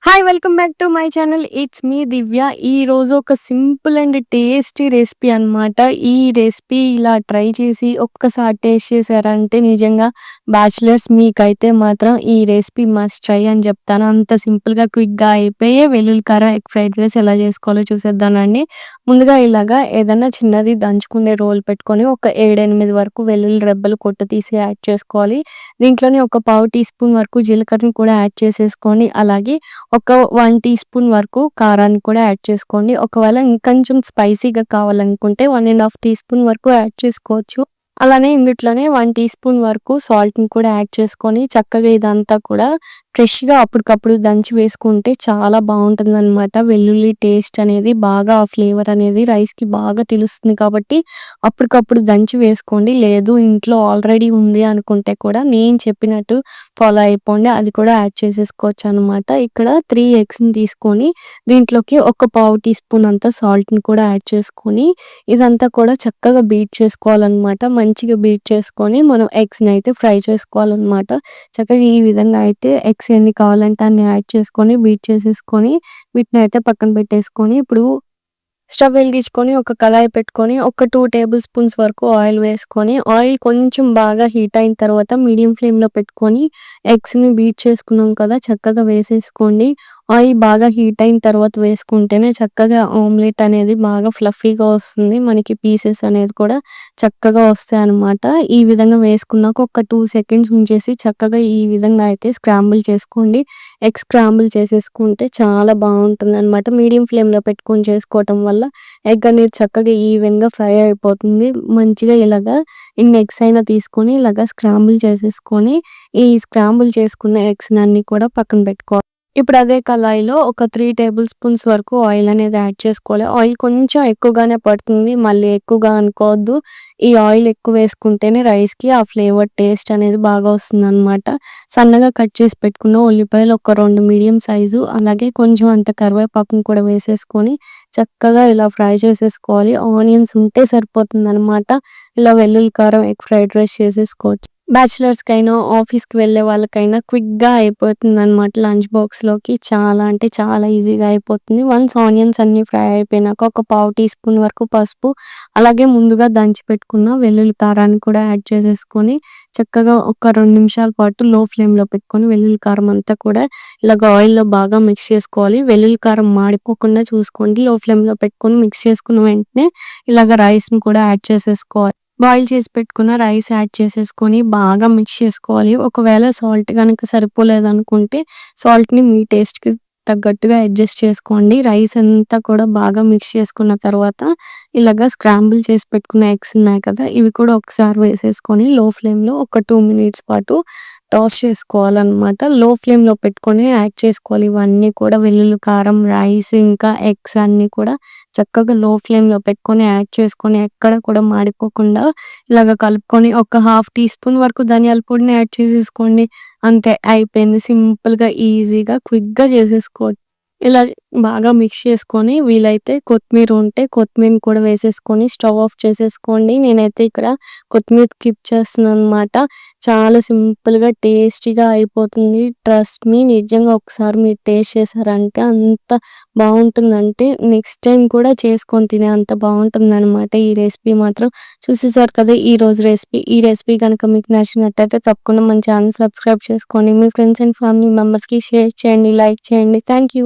Hi! Welcome back to my channel. It's me Divya. ఈరోజు ఒక simple and tasty recipe అనమాట. ఈ రెసిపీ ఇలా ట్రై చేసి ఒక్కసారి టేస్ట్ చేశారంటే నిజంగా బ్యాచిలర్స్ మీకైతే మాత్రం ఈ రెసిపీ మస్ట్ ట్రై అని చెప్తాను. అంత సింపుల్‌గా, క్విక్‌గా అయిపోయే వెల్లుల్లి కారం ఎగ్ ఫ్రైడ్ రైస్ ఎలా చేసుకోవాలో చూసేద్దామండి. ముందుగా ఇలాగా ఏదన్నా చిన్నది దంచుకునే రోలు పెట్టుకొని ఒక 7, 8 వరకు వెల్లుల్లి రెబ్బలు పొట్టు తీసి యాడ్ చేసుకోవాలి. దీంట్లోనే ఒక పావు టీ స్పూన్ వరకు జీలకర్రని కూడా యాడ్ చేసేసుకొని, అలాగే ఒక 1 టీ స్పూన్ వరకు కారాన్ని కూడా యాడ్ చేసుకోండి. ఒకవేళ ఇంకొంచెం స్పైసీగా కావాలనుకుంటే 1 ½ టీ స్పూన్ వరకు యాడ్ చేసుకోవచ్చు. అలానే ఇందుట్లోనే 1 టీ స్పూన్ వరకు సాల్ట్‌ని కూడా యాడ్ చేసుకొని చక్కగా ఇదంతా కూడా ఫ్రెష్‌గా అప్పటికప్పుడు దంచి వేసుకుంటే చాలా బావుంటుందనమాట. వెల్లుల్లి టేస్ట్ అనేది బాగా ఆ ఫ్లేవర్ అనేది రైస్‌కి బాగా తెలుస్తుంది కాబట్టి అప్పటికప్పుడు దంచి వేసుకోండి. లేదు ఇంట్లో ఆల్రెడీ ఉంది అనుకుంటే కూడా నేను చెప్పినట్టు ఫాలో అయిపోండి. అది కూడా యాడ్ చేసేసుకోవచ్చనమాట. ఇక్కడ 3 ఎగ్స్‌ని తీసుకొని దీంట్లోకి ఒక పావు టీ స్పూన్ అంతా సాల్ట్‌ని కూడా యాడ్ చేసుకొని ఇదంతా కూడా చక్కగా బీట్ చేసుకోవాలనమాట. మంచిగా బీట్ చేసుకొని మనం ఎగ్స్‌ని అయితే ఫ్రై చేసుకోవాలనమాట. చక్కగా ఈ విధంగా అయితే ఎగ్స్ ఎన్ని కావాలంటే అన్ని యాడ్ చేసుకొని బీట్ చేసేసుకొని వీటినైతే పక్కన పెట్టేసుకొని ఇప్పుడు స్టవ్ వెలిగించుకొని ఒక కళాయి పెట్టుకొని ఒక 2 టేబుల్ స్పూన్స్ వరకు ఆయిల్ వేసుకొని ఆయిల్ కొంచెం బాగా హీట్ అయిన తర్వాత మీడియం ఫ్లేమ్‌లో పెట్టుకొని ఎగ్స్‌ని బీట్ చేసుకున్నాం కదా! చక్కగా వేసేసుకోండి. ఆయిల్ బాగా హీట్ అయిన తర్వాత వేసుకుంటేనే చక్కగా ఆమ్లెట్ అనేది బాగా ఫ్లఫీగా వస్తుంది. మనకి పీసెస్ అనేది కూడా చక్కగా వస్తాయన్నమాట. ఈ విధంగా వేసుకున్నాక ఒక 2 సెకండ్స్ ఉంచేసి చక్కగా ఈ విధంగా అయితే స్క్రాంబుల్ చేసుకోండి. ఎగ్ స్క్రాంబుల్ చేసేసుకుంటే చాలా బావుంటుందనమాట. మీడియం ఫ్లేమ్‌లో పెట్టుకొని చేసుకోవటం వల్ల ఎగ్ అనేది చక్కగా ఈవెన్‌గా ఫ్రై అయిపోతుంది. మంచిగా ఇలాగా ఎన్ని ఎగ్స్ అయినా తీసుకొని ఇలాగా స్క్రాంబుల్ చేసేసుకొని, ఈ స్క్రాంబుల్ చేసుకున్న ఎగ్స్‌నన్నీ కూడా పక్కన పెట్టుకోవాలి. ఇప్పుడు అదే కళాయిలో ఒక 3 టేబుల్ స్పూన్స్ వరకు ఆయిల్ అనేది యాడ్ చేసుకోవాలి. ఆయిల్ కొంచెం ఎక్కువగానే పడుతుంది. మళ్ళీ ఎక్కువగా అనుకోవద్దు. ఈ ఆయిల్ ఎక్కువ వేసుకుంటేనే రైస్‌కి ఆ ఫ్లేవర్ టేస్ట్ అనేది బాగా వస్తుందనమాట. సన్నగా కట్ చేసి పెట్టుకున్న ఉల్లిపాయలు ఒక 2 మీడియం సైజు, అలాగే కొంచెం అంత కరివేపాకుని కూడా వేసేసుకొని చక్కగా ఇలా ఫ్రై చేసేసుకోవాలి. ఆనియన్స్ ఉంటే సరిపోతుందనమాట. ఇలా వెల్లుల్లి కారం ఎగ్ ఫ్రైడ్ రైస్ చేసేసుకోవచ్చు. బ్యాచిలర్స్‌కైనా, ఆఫీస్‌కి వెళ్ళే వాళ్ళకైనా క్విక్‌గా అయిపోతుందనమాట. లంచ్ బాక్స్‌లోకి చాలా అంటే చాలా ఈజీగా అయిపోతుంది. వన్స్ ఆనియన్స్ అన్నీ ఫ్రై అయిపోయినాక ఒక పావు టీ స్పూన్ వరకు పసుపు, అలాగే ముందుగా దంచి పెట్టుకున్న వెల్లుల్లి కారాన్ని కూడా యాడ్ చేసేసుకొని చక్కగా ఒక 2 నిమిషాల పాటు లో ఫ్లేమ్‌లో పెట్టుకొని వెల్లుల్లి కారం అంతా కూడా ఇలాగ ఆయిల్‌లో బాగా మిక్స్ చేసుకోవాలి. వెల్లుల్లి కారం మాడిపోకుండా చూసుకోండి. లో ఫ్లేమ్‌లో పెట్టుకొని మిక్స్ చేసుకున్న వెంటనే ఇలాగ రైస్‌ని కూడా యాడ్ చేసేసుకోవాలి. బాయిల్ చేసి పెట్టుకున్న రైస్ యాడ్ చేసేసుకొని బాగా మిక్స్ చేసుకోవాలి. ఒకవేళ సాల్ట్ గనక సరిపోలేదనుకుంటే సాల్ట్‌ని మీ టేస్ట్‌కి తగ్గట్టుగా అడ్జస్ట్ చేసుకోండి. రైస్ అంతా కూడా బాగా మిక్స్ చేసుకున్న తర్వాత ఇలాగ స్క్రాంబుల్ చేసి పెట్టుకున్న ఎగ్స్ ఉన్నాయి కదా! ఇవి కూడా ఒకసారి వేసేసుకొని లో ఫ్లేమ్‌లో ఒక 2 మినిట్స్ పాటు టాస్ చేసుకోవాలనమాట. లో ఫ్లేమ్‌లో పెట్టుకొని యాడ్ చేసుకోవాలి. ఇవన్నీ కూడా వెల్లుల్లి కారం, రైస్ ఇంకా ఎగ్స్ అన్నీ కూడా చక్కగా లో ఫ్లేమ్‌లో పెట్టుకొని యాడ్ చేసుకొని ఎక్కడ కూడా మాడిపోకుండా ఇలాగ కలుపుకొని ఒక హాఫ్ టీ స్పూన్ వరకు ధనియాల పొడిని యాడ్ చేసేసుకోండి. అంతే అయిపోయింది. సింపుల్‌గా, ఈజీగా, క్విక్‌గా చేసేసుకోవచ్చు. ఇలా బాగా మిక్స్ చేసుకొని వీలైతే కొత్తిమీర ఉంటే కొత్తిమీరని కూడా వేసేసుకొని స్టవ్ ఆఫ్ చేసేసుకోండి. నేనైతే ఇక్కడ కొత్తిమీర స్కిప్ చేస్తున్నాననమాట. చాలా సింపుల్‌గా, టేస్టీగా అయిపోతుంది. ట్రస్ట్ మీ నిజంగా ఒకసారి మీరు టేస్ట్ చేశారంటే అంత బావుంటుందంటే నెక్స్ట్ టైమ్ కూడా చేసుకొని తినే అంత బావుంటుందనమాట ఈ రెసిపీ మాత్రం. చూసేసారు కదా ఈరోజు రెసిపీ. ఈ రెసిపీ గనుక మీకు నచ్చినట్టయితే తప్పకుండా మన ఛానల్ సబ్స్క్రైబ్ చేసుకోండి. మీ ఫ్రెండ్స్ అండ్ ఫ్యామిలీ మెంబర్స్‌కి షేర్ చేయండి, లైక్ చేయండి. Thank you.